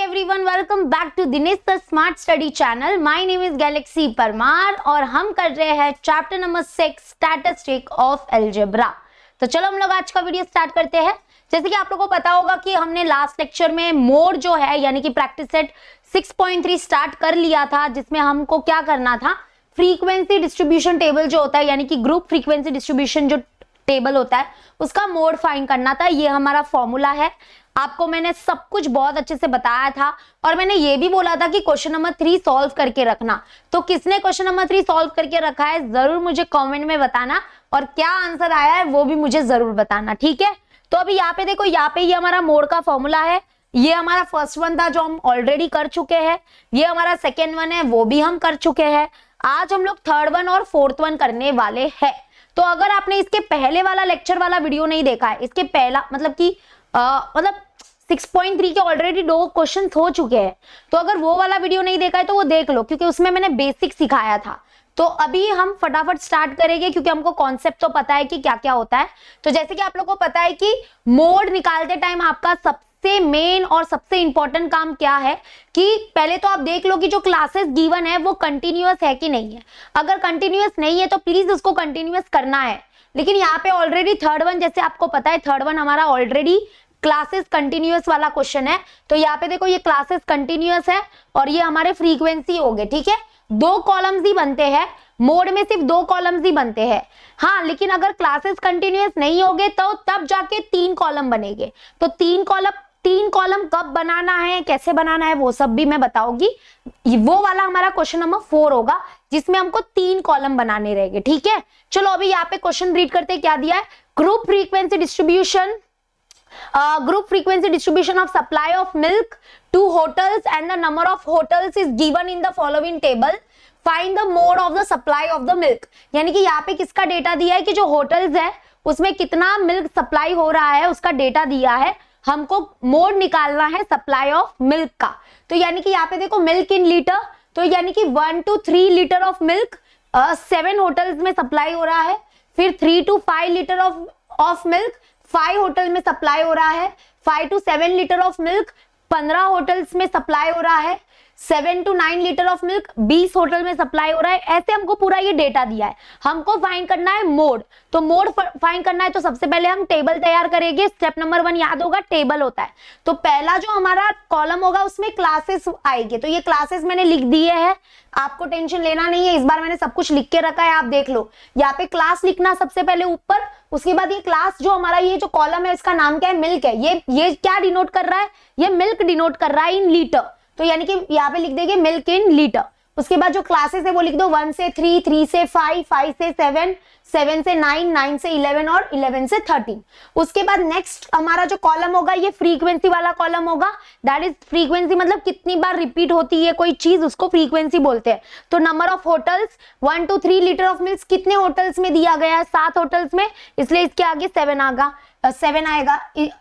everyone, welcome back to Dinesh the Smart Study Channel. My name is Galaxy Parmar और हम कर रहे हैं chapter number 6 statistic of algebra. तो चलो हम लोग आज का वीडियो स्टार्ट करते हैं। जैसे कि आप लोगों को पता होगा कि हमने लास्ट लेक्चर में मोड जो है यानी कि प्रैक्टिस सेट 6.3 स्टार्ट कर लिया था, जिसमें हमको क्या करना था, फ्रीक्वेंसी डिस्ट्रीब्यूशन टेबल जो होता है यानी कि ग्रुप फ्रीक्वेंसी डिस्ट्रीब्यूशन जो टेबल होता है उसका मोड फाइंड करना था। ये हमारा फॉर्मूला है। आपको मैंने सब कुछ बहुत अच्छे से बताया था और मैंने ये भी बोला था कि क्वेश्चन नंबर 3 सॉल्व करके रखना। तो किसने क्वेश्चन नंबर 3 सॉल्व करके रखा है जरूर मुझे कमेंट में बताना, और क्या आंसर आया है वो भी मुझे जरूर बताना, ठीक है। तो अभी यहाँ पे देखो, यहाँ पे ये हमारा मोड का फॉर्मूला है। ये हमारा फर्स्ट वन था जो हम ऑलरेडी कर चुके हैं, ये हमारा सेकेंड वन है वो भी हम कर चुके हैं। आज हम लोग थर्ड वन और फोर्थ वन करने वाले हैं। तो अगर आपने इसके पहले वाला लेक्चर वाला वीडियो नहीं देखा है, इसके पहला मतलब कि 6.3 के ऑलरेडी 2 क्वेश्चन हो चुके हैं, तो अगर वो वाला वीडियो नहीं देखा है तो वो देख लो, क्योंकि उसमें मैंने बेसिक सिखाया था। तो अभी हम फटाफट स्टार्ट करेंगे क्योंकि हमको कॉन्सेप्ट तो पता है कि क्या क्या होता है। तो जैसे कि आप लोगों को पता है कि मोड निकालते टाइम आपका सबसे मेन और सबसे इंपॉर्टेंट काम क्या है कि पहले तो आप देख लो कि जो क्लासेस गिवन है वो कंटिन्यूअस है कि नहीं है। अगर कंटिन्यूअस नहीं है तो प्लीज उसको कंटिन्यूअस करना है। लेकिन यहाँ पे ऑलरेडी थर्ड वन, जैसे आपको पता है थर्ड वन हमारा ऑलरेडी क्लासेस कंटिन्यूअस वाला क्वेश्चन है। तो यहाँ पे देखो ये क्लासेस कंटिन्यूअस है और ये हमारे फ्रीक्वेंसी हो गए, ठीक है। 2 कॉलम्स ही बनते हैं, मोड में सिर्फ 2 कॉलम्स ही बनते हैं। हाँ, लेकिन अगर क्लासेस कंटिन्यूअस नहीं होगे तो तब जाके 3 कॉलम बनेंगे। तो 3 कॉलम कब बनाना है, कैसे बनाना है, वो सब भी मैं बताऊंगी। वो वाला हमारा क्वेश्चन नंबर 4 होगा जिसमें हमको 3 कॉलम बनाने रहेंगे, ठीक है। चलो अभी यहाँ पे क्वेश्चन रीड करते क्या दिया है। Group frequency distribution of supply of milk to hotels and the number of hotels is given in the following table. Find the mode of the supply of the milk. यानी कि यहाँ पे किसका data दिया है कि जो होटल्स है उसमें कितना मिल्क सप्लाई हो रहा है उसका डेटा दिया है। हमको मोड निकालना है सप्लाई ऑफ मिल्क का। तो यानी कि यहाँ पे देखो मिल्क इन लीटर, तो यानी कि 1 to 3 litre of milk 7 hotels में सप्लाई हो रहा है। फिर 3 to 5 litre of milk 5 hotel में सप्लाई हो रहा है। 5 to 7 litre of milk 15 hotels में सप्लाई हो रहा है। 7 to 9 litre of milk 20 hotel में सप्लाई हो रहा है। ऐसे हमको पूरा ये डेटा दिया है, हमको फाइंड करना है मोड। तो मोड फाइंड करना है तो सबसे पहले हम टेबल तैयार करेंगे। स्टेप नंबर 1 याद होगा, टेबल होता है। तो पहला जो हमारा कॉलम होगा उसमें क्लासेस आएंगे। तो ये क्लासेस मैंने लिख दिए हैं, आपको टेंशन लेना नहीं है, इस बार मैंने सब कुछ लिख के रखा है, आप देख लो। यहाँ पे क्लास लिखना सबसे पहले ऊपर, उसके बाद ये क्लास जो हमारा ये जो कॉलम है इसका नाम क्या है, मिल्क है। ये क्या डिनोट कर रहा है, ये मिल्क डिनोट कर रहा है इन लीटर। तो यानी कि यहाँ पे लिख देंगे मिल्क इन लीटर। उसके बाद जो क्लासेस है वो लिख दो 1 से 3, 3 से 5, 5 से 7, 7 से 9, 9 से 11 और 11 से 13। उसके बाद नेक्स्ट हमारा जो कॉलम होगा ये फ्रीक्वेंसी वाला कॉलम होगा। दैट इज फ्रीक्वेंसी मतलब कितनी बार रिपीट होती है कोई चीज, उसको फ्रीक्वेंसी बोलते हैं। तो number of hotels 1 to 3 litre of milk कितने होटल्स में दिया गया है, 7 होटल्स में, इसलिए इसके आगे 7 आएगा,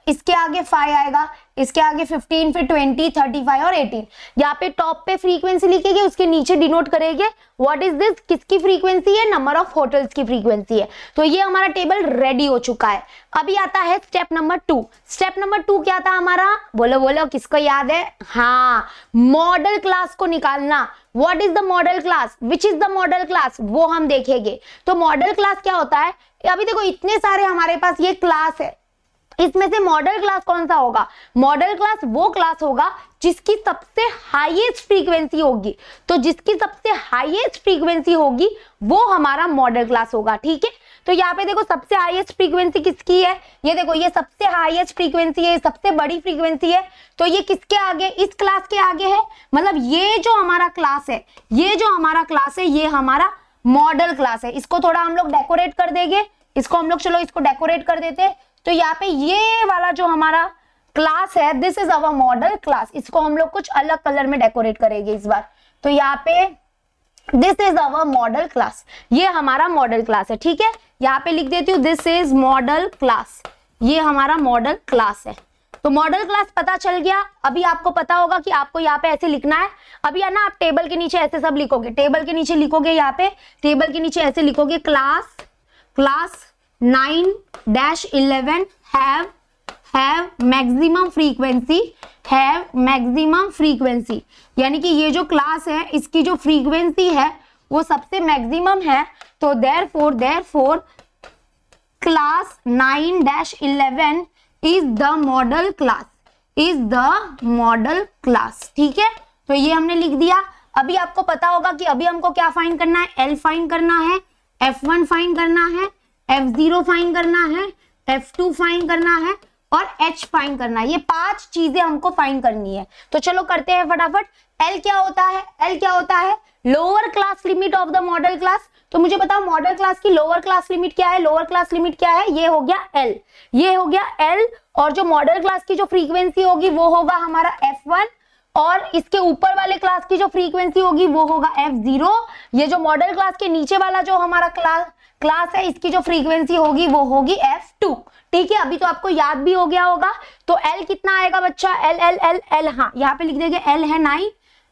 इसके आगे 5 आएगा, इसके आगे 15, फिर 20, 35 और 18। यहाँ पे टॉप पे फ्रीक्वेंसी लिखेंगे, उसके नीचे डिनोट करेंगे व्हाट इज दिस, किसकी फ्रीक्वेंसी है, नंबर ऑफ होटल्स की फ्रीक्वेंसी है। तो ये हमारा टेबल रेडी हो चुका है। अभी आता है स्टेप नंबर 2। स्टेप नंबर 2 क्या था हमारा, बोलो किसको याद है, हाँ, मॉडल क्लास को निकालना। What is the model class, which is the model class, वो हम देखेंगे। तो मॉडल क्लास क्या होता है, अभी देखो इतने सारे हमारे पास ये क्लास है, इसमें से मॉडल क्लास कौन सा होगा, मॉडल क्लास वो क्लास होगा जिसकी सबसे हाईएस्ट फ्रीक्वेंसी होगी। तो जिसकी सबसे हाईएस्ट फ्रीक्वेंसी होगी वो हमारा मॉडल क्लास होगा, ठीक है। तो यहाँ पे देखो सबसे हाईएस्ट फ्रीक्वेंसी किसकी है, ये देखो ये सबसे हाईएस्ट फ्रीक्वेंसी है, सबसे बड़ी फ्रीक्वेंसी है। तो ये किसके आगे, इस क्लास के आगे है। मतलब ये जो हमारा क्लास है, ये हमारा मॉडल क्लास है। इसको थोड़ा हम लोग डेकोरेट कर देंगे, इसको हम लोग चलो इसको डेकोरेट कर देते हैं। तो यहाँ पे ये वाला जो हमारा क्लास है this is our model class, इसको हम लोग कुछ अलग कलर में डेकोरेट करेंगे इस बार। तो यहाँ पे this is our model class, ये हमारा मॉडल क्लास है, ठीक है। यहाँ पे लिख देती हूँ दिस इज मॉडल क्लास, ये हमारा मॉडल क्लास है। तो मॉडल क्लास पता चल गया। अभी आपको पता होगा कि आपको यहाँ पे ऐसे लिखना है। अभी है ना, आप टेबल के नीचे ऐसे सब लिखोगे, टेबल के नीचे लिखोगे, यहाँ पे टेबल के नीचे ऐसे लिखोगे class 9-11 have maximum frequency have maximum frequency, यानी कि ये जो क्लास है इसकी जो फ्रीक्वेंसी है वो सबसे मैक्सिमम है। तो therefore class 9-11 is the model class, ठीक है। तो ये हमने लिख दिया। अभी आपको पता होगा कि अभी हमको क्या फाइंड करना है, L फाइंड करना है, F1 फाइंड करना है, F0 फाइंड करना है, F2 फाइंड करना है और H फाइंड करना है। ये 5 चीजें हमको फाइंड करनी है। तो चलो करते हैं फटाफट। L क्या होता है? Lower class limit of the model class. तो मुझे बताओ मॉडल क्लास की लोअर क्लास लिमिट क्या है? ये हो गया L, और जो मॉडल क्लास की जो फ्रीक्वेंसी होगी वो होगा हमारा F1, और इसके ऊपर वाले क्लास की जो फ्रीक्वेंसी होगी वो होगा F0। ये जो मॉडल क्लास के नीचे वाला जो हमारा क्लास है इसकी जो फ्रीक्वेंसी होगी वो होगी F2, ठीक है। अभी तो आपको याद भी हो गया होगा। तो L कितना आएगा बच्चा? L, हाँ यहाँ पे लिख देंगे L है 9,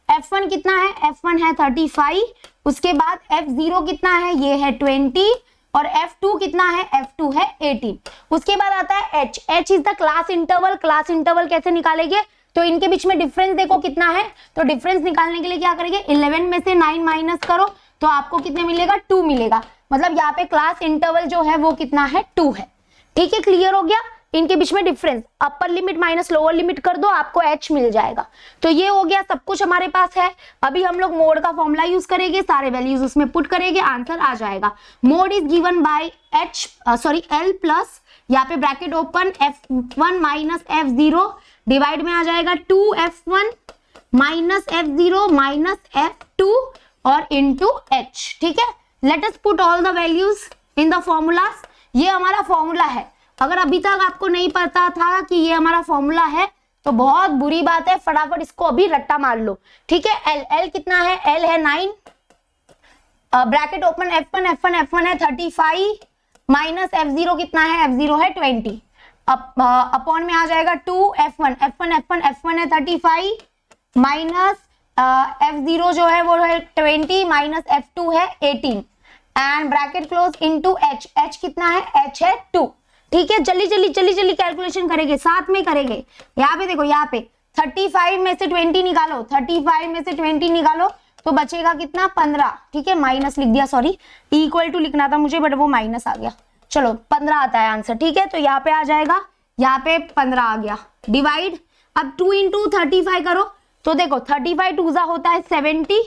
F1 कितना है? F1 है 35, उसके बाद F0 कितना है? ये है 20, और F2 कितना है? F2 है 18। उसके बाद आता है H is the class interval कैसे निकालेंगे? तो इनके बीच में डिफरेंस देखो कितना है। तो डिफरेंस निकालने के लिए क्या करेंगे, 11 में से 9 माइनस करो तो आपको कितने मिलेगा? 2 मिलेगा। मतलब यहाँ पे क्लास इंटरवल जो है वो कितना है? 2 है, ठीक है। क्लियर हो गया? इनके बीच में difference upper limit minus lower limit कर दो, आपको H मिल जाएगा। तो ये हो गया, सब कुछ हमारे पास है। अभी हम लोग मोड का फॉर्मूला यूज करेंगे, सारे वैल्यूज उसमें पुट करेंगे, आंसर आ जाएगा। Mode is given by L plus, यहाँ पे bracket open, F1 minus F0 divide में आ जाएगा 2F1 minus F0 minus F2 और इनटू H, ठीक है। Let us put all the values in the formulas. ये हमारा फॉर्मूला है। अगर अभी तक आपको नहीं पता था कि ये हमारा फॉर्मूला है तो बहुत बुरी बात है, फटाफट इसको अभी रट्टा मार लो, ठीक है। L कितना है? L है 9, ब्रैकेट ओपन, F1 है 35 माइनस F0 कितना है? F0 है 20, अपॉन में आ जाएगा 2F1 है 35 माइनस F0 जो है वो है 20 माइनस F2 है 18 and bracket close into H कितना है? H है 2, ठीक है। जल्दी कैलकुलेशन करेंगे, साथ में करेंगे। यहाँ पे देखो, यहाँ पे 35 में से 20 निकालो, 35 में से 20 निकालो तो बचेगा कितना? 15, ठीक है। माइनस लिख दिया, सॉरी, इक्वल टू लिखना था मुझे बट वो माइनस आ गया। चलो 15 आता है आंसर, ठीक है। तो यहाँ पे आ जाएगा, यहाँ पे 15 आ गया, डिवाइड। अब 2 इंटू 35 करो तो देखो 35 2 होता है 70,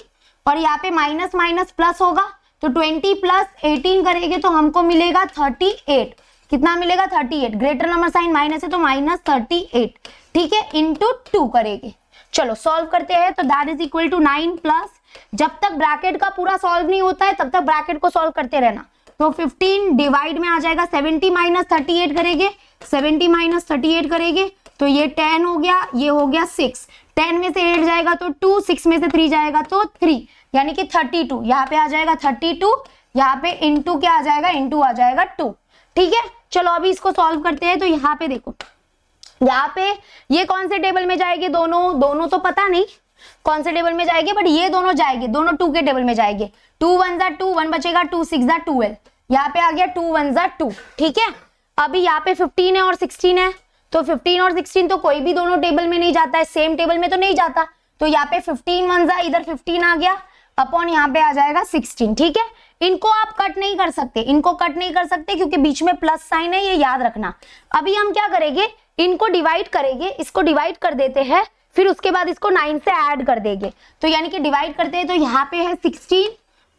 और यहाँ पे माइनस माइनस प्लस होगा तो 20 प्लस 18 करेंगे तो हमको मिलेगा 38। कितना मिलेगा? 38। ग्रेटर नंबर साइन माइनस है तो माइनस 38, ठीक है, इंटू 2 करेंगे। चलो सॉल्व करते हैं। तो that is equal to 9 plus, जब तक ब्रैकेट का पूरा सॉल्व नहीं होता है तब तक ब्रैकेट को सॉल्व करते रहना। तो 15 डिवाइड में आ जाएगा 70 माइनस 38 करेंगे, 70 माइनस 38 करेंगे तो ये 10 हो गया, ये हो गया 6। 10 में से 8 जाएगा तो 2, 6 में से 3 जाएगा तो 3, यानी कि 32। यहाँ पे आ जाएगा 32, यहाँ पे इंटू क्या आ जाएगा? इंटू आ जाएगा 2, ठीक है। चलो अभी इसको सॉल्व करते हैं। तो यहाँ पे देखो, यहाँ पे ये कौन से टेबल में जाएंगे? दोनों तो पता नहीं कौन से टेबल में जाएंगे, बट ये दोनों जाएंगे, दोनों 2 के टेबल में जाएंगे। 2 1 जा 2, 1 बचेगा, 2 6 जा 12, यहाँ पे आ गया 2 1 जा 2, ठीक है। अभी यहाँ पे 15 है और 16 है, तो 15 और 16 तो कोई भी दोनों टेबल में नहीं जाता है, सेम टेबल में तो नहीं जाता। तो यहाँ पे 15 1 जा, इधर 15 आ गया, अपॉन यहाँ पे आ जाएगा 16, ठीक है। इनको आप कट नहीं कर सकते, क्योंकि बीच में प्लस साइन है, ये याद रखना। अभी हम क्या करेंगे? इनको डिवाइड करेंगे, इसको डिवाइड कर देते हैं, फिर उसके बाद इसको 9 से ऐड कर देंगे। तो यानी कि डिवाइड करते हैं तो यहाँ पे है 16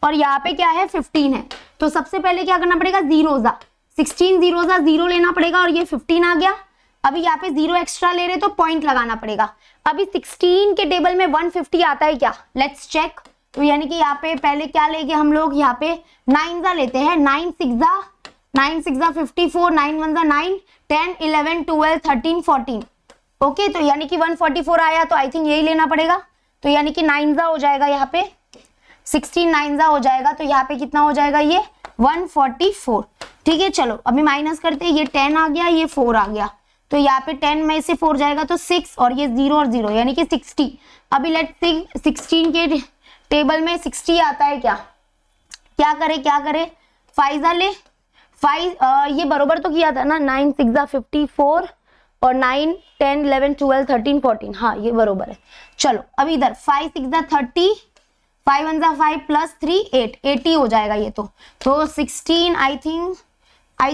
और यहाँ पे क्या है? 15 है। तो सबसे पहले क्या करना पड़ेगा? 0 जा 16, 0 जा 0 लेना पड़ेगा, और ये 15 आ गया। अभी यहाँ पे 0 एक्स्ट्रा ले रहे तो पॉइंट लगाना पड़ेगा। अभी 16 के टेबल में 150 आता है क्या? Let's check. तो यानी कि यहाँ पे पहले क्या लेंगे हम लोग? यहाँ पे 9 जा लेते हैं, 9 6 जा 54, 9 1 जा 9, 10 11 12 13 14, ओके। तो यानी कि 144 आया, तो आई थिंक यही लेना पड़ेगा। तो यानी कि 9 जा हो जाएगा, यहाँ पे 16 9 जा हो जाएगा, तो यहाँ पे कितना हो जाएगा? ये 144, ठीक है। चलो अभी माइनस करते हैं, ये 10 आ गया, ये 4 आ गया, तो यहाँ पे 10 में से 4 जाएगा तो 6, और ये 0 और 0 यानी कि 60। अभी लेट्स सी 16 के टेबल में 60 आता है क्या? क्या करे? 5 जा ले 5, ये बरोबर तो किया था ना, 9 6 जा 54 और 9 10 11 12 13 14, हाँ ये बरोबर है। चलो अब इधर 5 6 30, 5 1 5 प्लस 3 8, 80 हो जाएगा ये तो 16 आई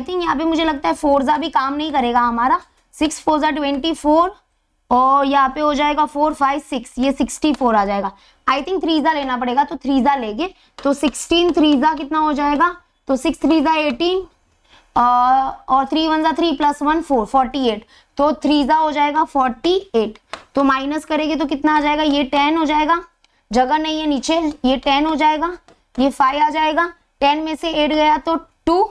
थिंक यहाँ पे मुझे लगता है 4 भी काम नहीं करेगा हमारा, 6 4 24 और यहाँ पे हो जाएगा 4 5 6, ये 64 आ जाएगा। आई थिंक 3 लेना पड़ेगा, तो 3 लेंगे तो 16 3 कितना हो जाएगा, तो 6 3 18 और 3 1 3 प्लस 1 4 48, तो 3 हो जाएगा 48, तो माइनस करेंगे तो कितना आ जाएगा, ये 10 हो जाएगा, जगह नहीं है नीचे, ये 10 हो जाएगा, ये 5 आ जाएगा, 10 में से 8 गया तो 2,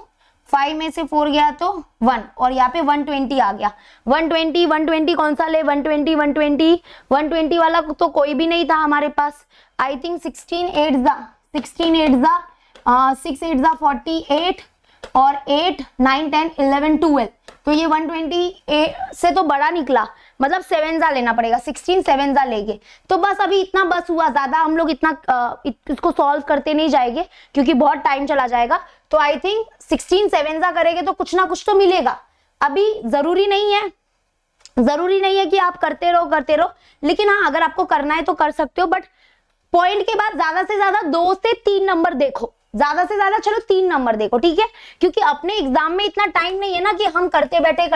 5 में से 4 गया तो 1 और यहाँ पे 120 आ गया। 120 कौन सा ले, 120 वाला तो कोई भी नहीं था हमारे पास। आई थिंक 16 8 6 8 48 और 8 9 10 11 12, तो ये 120 से तो बड़ा निकला, मतलब 7 लेना पड़ेगा, 16 7 लेंगे। तो बस अभी इतना बस हुआ, ज्यादा हम लोग इतना इसको सॉल्व करते नहीं जाएंगे क्योंकि बहुत टाइम चला जाएगा। तो आई थिंक 16 7 करेंगे तो कुछ ना कुछ तो मिलेगा। अभी जरूरी नहीं है कि आप करते रहो, लेकिन हाँ अगर आपको करना है तो कर सकते हो, बट पॉइंट के बाद ज्यादा से ज्यादा 2 से 3 नंबर देखो, ज्यादा से ज्यादा चलो 3 नंबर देखो, ठीक है, क्योंकि अपने एग्जाम में इतना टाइम नहीं है ना कि हम करते बैठे।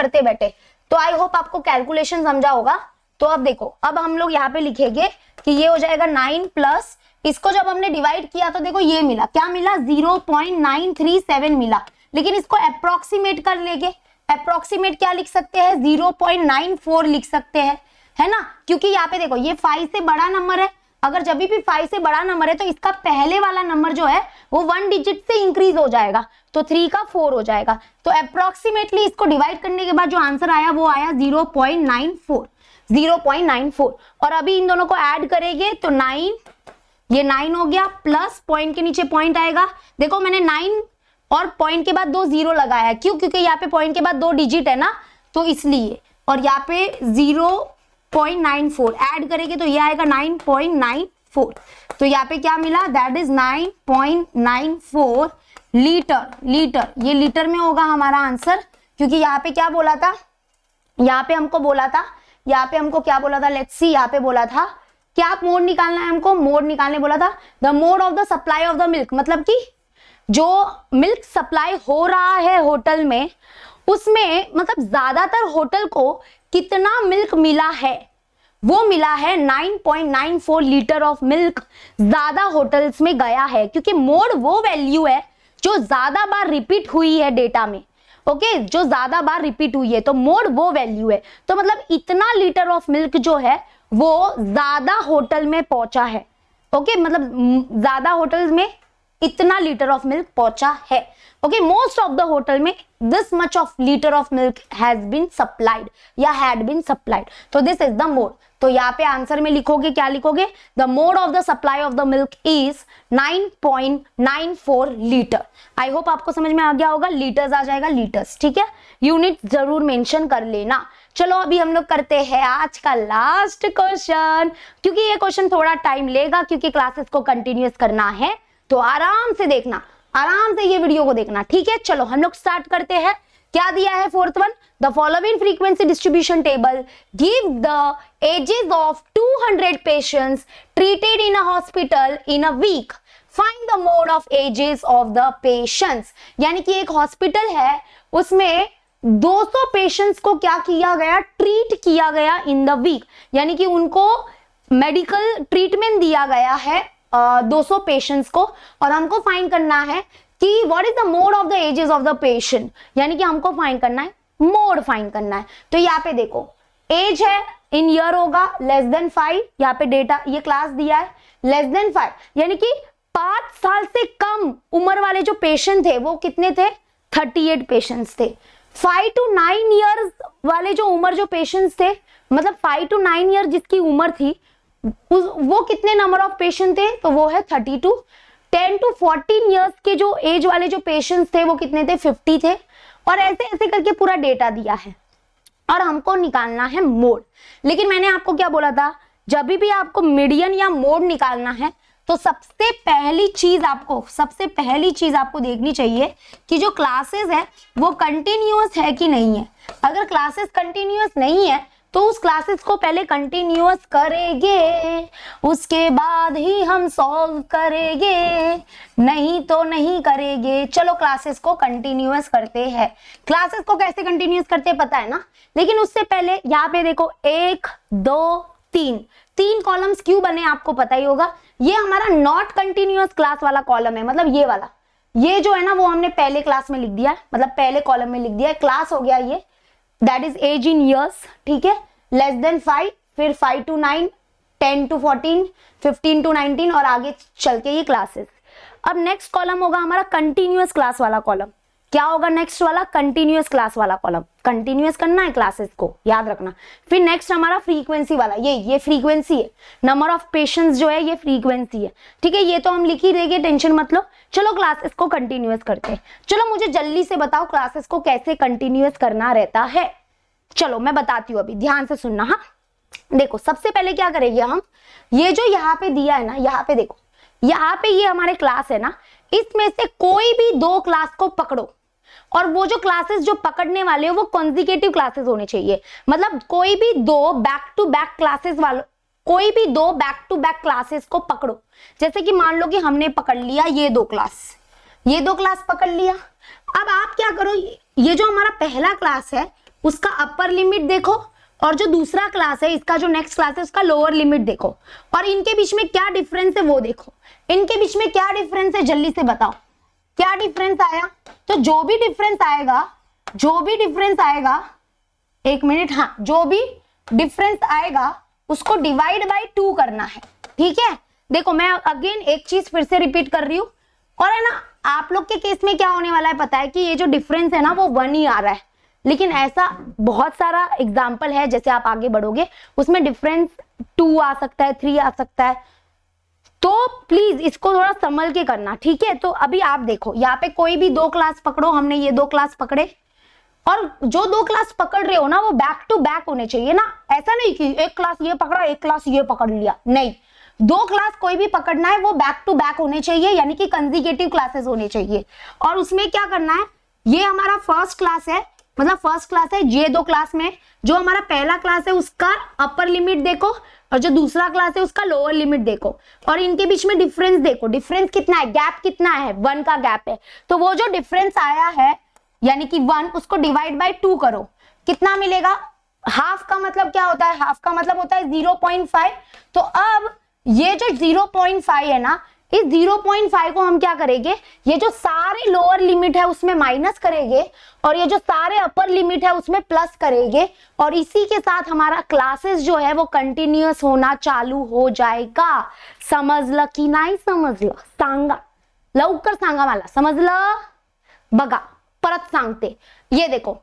तो आई होप आपको कैलकुलेशन समझा होगा। तो अब देखो, अब हम लोग यहाँ पे लिखेंगे कि ये हो जाएगा 9 प्लस, इसको जब हमने डिवाइड किया तो देखो ये मिला, क्या मिला, 0.937 मिला, लेकिन इसको अप्रोक्सीमेट कर लेंगे। अप्रोक्सीमेट क्या लिख सकते हैं, 0.94 लिख सकते हैं, है ना, क्योंकि यहाँ पे देखो ये 5 से बड़ा नंबर है, अगर जब भी 5 से बड़ा नंबर है तो इसका पहले वाला नंबर जो है वो 1 डिजिट से इंक्रीज हो जाएगा, तो 3 का 4 हो जाएगा। तो अप्रोक्सीमेटली इसको डिवाइड करने के बाद जो आंसर आया वो आया 0.94। और अभी इन दोनों को ऐड करेंगे तो 9, ये 9 हो गया, प्लस पॉइंट के नीचे पॉइंट आएगा। देखो मैंने 9 और पॉइंट के बाद 2 0 लगाया, क्यों, क्योंकि यहाँ पे पॉइंट के बाद 2 डिजिट है ना, तो इसलिए। और यहाँ पे 0.94 ऐड करेंगे तो ये आएगा 9.94, तो यहाँ पे क्या मिला, दैट इज 9.94 लीटर। ये लीटर में होगा हमारा आंसर, क्योंकि यहाँ पे क्या बोला था, यहाँ पे हमको क्या बोला था, लेट्स सी, यहाँ पे बोला था क्या मोड निकालना है हमको, मोड निकालने बोला था, the mode of the supply of the milk, मतलब कि जो मिल्क सप्लाई हो रहा है होटल में, उसमें मतलब ज्यादातर होटल को कितना मिल्क मिला है, वो मिला है 9.94 लीटर ऑफ मिल्क, ज्यादा होटल्स में गया है, क्योंकि मोड वो वैल्यू है जो ज्यादा बार रिपीट हुई है डेटा में, ओके, जो ज्यादा बार रिपीट हुई है, तो मोड वो वैल्यू है, तो मतलब इतना लीटर ऑफ मिल्क जो है वो ज्यादा होटल में पहुंचा है, ओके, मतलब ज्यादा होटल्स में इतना लीटर ऑफ मिल्क पहुंचा है, okay, most of the hotel में this much of litre of milk has been supplied या हैड बीन सप्लाइड, तो दिस इज द मोड। तो यहाँ पे आंसर में लिखोगे, क्या लिखोगे, the mode of the supply of the milk is 9.94 litre. I hope आपको समझ में आ गया होगा, लीटर्स आ जाएगा, लीटर्स, ठीक है, यूनिट जरूर मेंशन कर लेना। चलो अभी हम लोग करते हैं आज का लास्ट क्वेश्चन, क्योंकि ये क्वेश्चन थोड़ा टाइम लेगा, क्योंकि क्लासेस को कंटिन्यूअस करना है, तो आराम से देखना, आराम से ये वीडियो को देखना, ठीक है। चलो हम लोग स्टार्ट करते हैं। क्या दिया है, fourth one, the following frequency distribution table give the ages of 200 patients treated in a hospital in a week, find the mode of ages of the patients. यानी कि एक हॉस्पिटल है, उसमें 200 पेशेंट्स को क्या किया गया, ट्रीट किया गया इन द वीक, यानी कि उनको मेडिकल ट्रीटमेंट दिया गया है 200 पेशेंट्स को, और हमको फाइंड करना है कि what is the mode of the ages of the patient, यानी कि हमको फाइंड करना है, मोड फाइंड करना है। तो यहाँ पे देखो एज है, इन ईयर होगा लेस देन 5, यहाँ पे डेटा ये क्लास दिया है लेस देन 5, यानी कि 5 साल से कम उम्र वाले जो पेशेंट थे वो कितने थे, 38 पेशेंट्स थे। 5 to 9 ईयर्स वाले जो उम्र जो पेशेंट्स थे, मतलब 5 to 9 ईयर जिसकी उम्र थी, वो कितने नंबर ऑफ पेशेंट थे, तो वो है 32। 10 to 14 ईयर्स के जो एज वाले जो पेशेंट्स थे वो कितने थे, 50 थे, और ऐसे ऐसे करके पूरा डेटा दिया है, और हमको निकालना है मोड। लेकिन मैंने आपको क्या बोला था, जब भी आपको मीडियन या मोड निकालना है तो सबसे पहली चीज आपको देखनी चाहिए कि जो क्लासेस है वो कंटिन्यूअस है कि नहीं है। अगर क्लासेस कंटिन्यूअस नहीं है तो उस क्लासेस को पहले कंटिन्यूअस करेंगे, उसके बाद ही हम सॉल्व करेंगे, नहीं तो नहीं करेंगे। चलो क्लासेस को कंटिन्यूअस करते हैं। क्लासेस को कैसे कंटिन्यूअस करते हैं पता है ना, लेकिन उससे पहले यहाँ पे देखो 1 2 3 कॉलम्स क्यों बने आपको पता ही होगा। ये हमारा नॉट कंटिन्यूअस क्लास वाला कॉलम है, मतलब ये वाला, ये जो है ना वो हमने पहले क्लास में लिख दिया है, मतलब पहले कॉलम में लिख दिया है। क्लास हो गया ये, that is age in years, ठीक है, लेस देन 5, फिर 5 to 9, 10 to 14, 15 to 19 और आगे चल के ये क्लासेस। अब नेक्स्ट कॉलम होगा हमारा कंटिन्यूअस क्लास वाला कॉलम। क्या होगा नेक्स्ट वाला? कंटिन्यूअस क्लास वाला कॉलम। कंटिन्यूअस करना है क्लासेस को, याद रखना। फिर नेक्स्ट हमारा फ्रीक्वेंसी वाला, ये फ्रीक्वेंसी है, नंबर ऑफ पेशेंट्स जो है ये फ्रीक्वेंसी है, ठीक है, ये तो हम लिख ही देंगे, टेंशन मत लो। चलो क्लासेस को कंटिन्यूअस करते हैं। चलो मुझे जल्दी से बताओ क्लासेस को कैसे कंटिन्यूअस करना रहता है। चलो मैं बताती हूँ, अभी ध्यान से सुनना। हाँ देखो, सबसे पहले क्या करेंगे हम, ये जो यहाँ पे दिया है ना, यहाँ पे देखो, यहाँ पे ये हमारे क्लास है ना, इसमें से कोई भी 2 क्लास को पकड़ो और वो जो क्लासेस जो पकड़ने वाले हो वो कॉन्जिक्यूटिव क्लासेस होने चाहिए। मतलब कोई भी 2 बैक टू बैक क्लासेस वालों, कोई भी 2 बैक टू बैक क्लासेस को पकड़ो। जैसे कि मान लो कि हमने पकड़ लिया ये 2 क्लास पकड़ लिया। अब आप क्या करो, ये जो हमारा पहला क्लास है उसका अपर लिमिट देखो, और जो दूसरा क्लास है इसका जो नेक्स्ट क्लास है उसका लोअर लिमिट देखो, और इनके बीच में क्या डिफरेंस है वो देखो। इनके बीच में क्या डिफरेंस है जल्दी से बताओ, क्या डिफरेंस आया? तो जो भी डिफरेंस आएगा, एक मिनट, हाँ, जो भी डिफरेंस आएगा उसको डिवाइड बाय 2 करना है, ठीक है। देखो मैं अगेन एक चीज फिर से रिपीट कर रही हूँ, और है ना आप लोग के केस में क्या होने वाला है पता है कि ये जो डिफरेंस है ना वो 1 ही आ रहा है, लेकिन ऐसा बहुत सारा एग्जाम्पल है, जैसे आप आगे बढ़ोगे उसमें डिफरेंस 2 आ सकता है, 3 आ सकता है, तो प्लीज इसको थोड़ा संभल के करना, ठीक है। तो अभी आप देखो यहाँ पे कोई भी 2 क्लास पकड़ो, हमने ये 2 क्लास पकड़े, और जो 2 क्लास पकड़ रहे हो ना वो बैक टू बैक होने चाहिए ना, ऐसा नहीं कि एक क्लास ये पकड़ा एक क्लास ये पकड़ लिया, नहीं, 2 क्लास कोई भी पकड़ना है वो बैक टू बैक होने चाहिए, यानी कि कंजिक्यूटिव क्लासेस होने चाहिए। और उसमें क्या करना है, ये हमारा फर्स्ट क्लास है, मतलब फर्स्ट क्लास है, ये 2 क्लास में जो हमारा पहला क्लास है उसका अपर लिमिट देखो, और जो दूसरा क्लास है उसका लोअर लिमिट देखो, और इनके बीच में डिफरेंस देखो, डिफरेंस कितना है, गैप कितना है, 1 का गैप है। तो वो जो डिफरेंस आया है यानी कि 1, उसको डिवाइड बाय 2 करो, कितना मिलेगा? हाफ का मतलब क्या होता है? हाफ का मतलब होता है 0.5। तो अब ये जो 0.5 है ना, इस 0.5 को हम क्या करेंगे, ये जो सारे लोअर लिमिट है उसमें माइनस करेंगे, और ये जो सारे अपर लिमिट है उसमें प्लस करेंगे, और इसी के साथ हमारा क्लासेस जो है वो कंटिन्यूअस होना चालू हो जाएगा। समजलं की नाही समजलं? सांगा लवकर, सांगा मला, समजलं? बघा परत सांगते, ये देखो।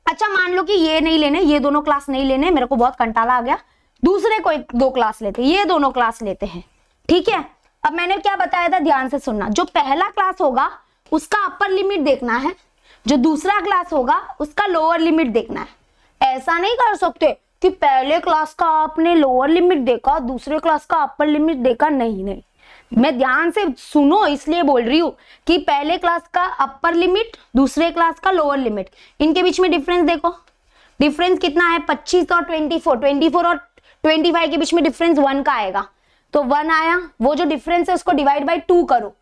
अच्छा मान लो कि ये नहीं लेने, ये दोनों क्लास नहीं लेने, मेरे को बहुत कंटाला आ गया, दूसरे को 2 क्लास लेते, ये दोनों क्लास लेते हैं, ठीक है। अब मैंने क्या बताया था, ध्यान से सुनना। जो पहला क्लास होगा उसका अपर लिमिट देखना है, जो दूसरा क्लास होगा उसका लोअर लिमिट देखना है। ऐसा नहीं कर सकते कि पहले क्लास का आपने लोअर लिमिट देखा, दूसरे क्लास का अपर लिमिट देखा, नहीं, मैं ध्यान से सुनो इसलिए बोल रही हूँ कि पहले क्लास का अपर लिमिट, दूसरे क्लास का लोअर लिमिट, इनके बीच में डिफरेंस देखो, डिफरेंस कितना है? 25 और 24 और 25 के बीच में डिफरेंस 1 का आएगा, तो 1 आया। वो जो डिफरेंस है उसको डिवाइड बाय 2 करो,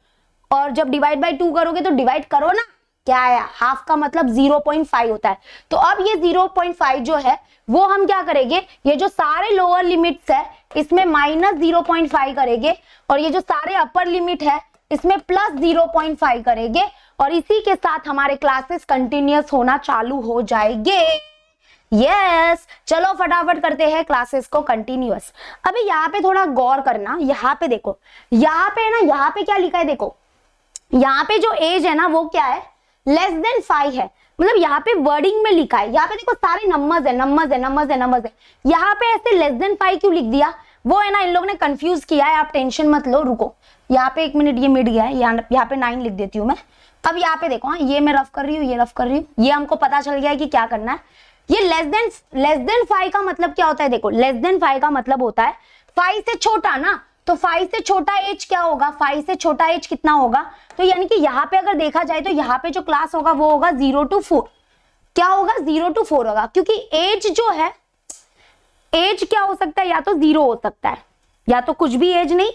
और जब डिवाइड बाय 2 करोगे तो डिवाइड करो ना, क्या आया? हाफ का मतलब 0.5 होता है। तो अब ये 0.5 जो है वो हम क्या करेंगे, ये जो सारे लोअर लिमिट्स है इसमें माइनस 0.5 करेंगे, और ये जो सारे अपर लिमिट है इसमें प्लस 0.5 करेंगे, और इसी के साथ हमारे क्लासेस कंटिन्यूअस होना चालू हो जाएंगे। यस, चलो फटाफट करते हैं क्लासेस को कंटिन्यूअस। अभी यहाँ पे थोड़ा गौर करना, यहाँ पे देखो, यहाँ पे ना, यहाँ पे क्या लिखा है देखो, यहाँ पे जो एज है ना वो क्या है, लेस देन 5 है, मतलब यहाँ पे वर्डिंग में लिखा है, यहाँ पे देखो सारे नंबर्स है, यहाँ पे ऐसे लेस देन 5 क्यों लिख दिया, वो है ना इन लोगों ने कंफ्यूज किया है, आप टेंशन मत लो, रुको यहाँ पे 1 मिनट, ये मिट गया है, यहाँ पे 9 लिख देती हूँ मैं। अब यहाँ पे देखो, हाँ ये मैं रफ कर रही हूँ, ये रफ कर रही हूँ, ये हमको पता चल गया है कि क्या करना है। ये लेस देन 5 का मतलब क्या होता है, देखो लेस देन 5 का मतलब होता है 5 से छोटा ना, तो 5 से छोटा एज क्या होगा, 5 से छोटा एज कितना होगा, तो यानी कि यहाँ पे अगर देखा जाए तो यहाँ पे जो क्लास होगा वो होगा 0 to 4, क्या होगा 0 to 4 होगा, क्योंकि एज जो है, एज क्या हो सकता है, या तो 0 हो सकता है या तो कुछ भी एज नहीं,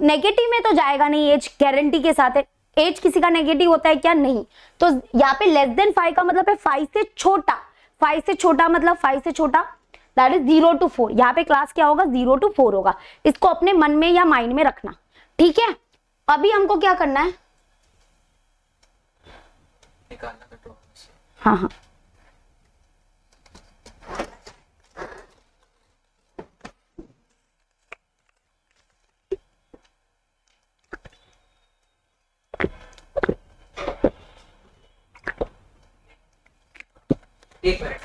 नेगेटिव में तो जाएगा नहीं एज, गारंटी के साथ है। एज किसी का नेगेटिव होता है क्या, नहीं। तो यहाँ पे लेस देन 5 का मतलब है 5 से छोटा, 5 से छोटा मतलब 5 से छोटा, दैट इज 0 to 4। यहाँ पे क्लास क्या होगा, 0 to 4 होगा। इसको अपने मन में या माइंड में रखना, ठीक है। अभी हमको क्या करना है, हाँ हाँ एक मिनट।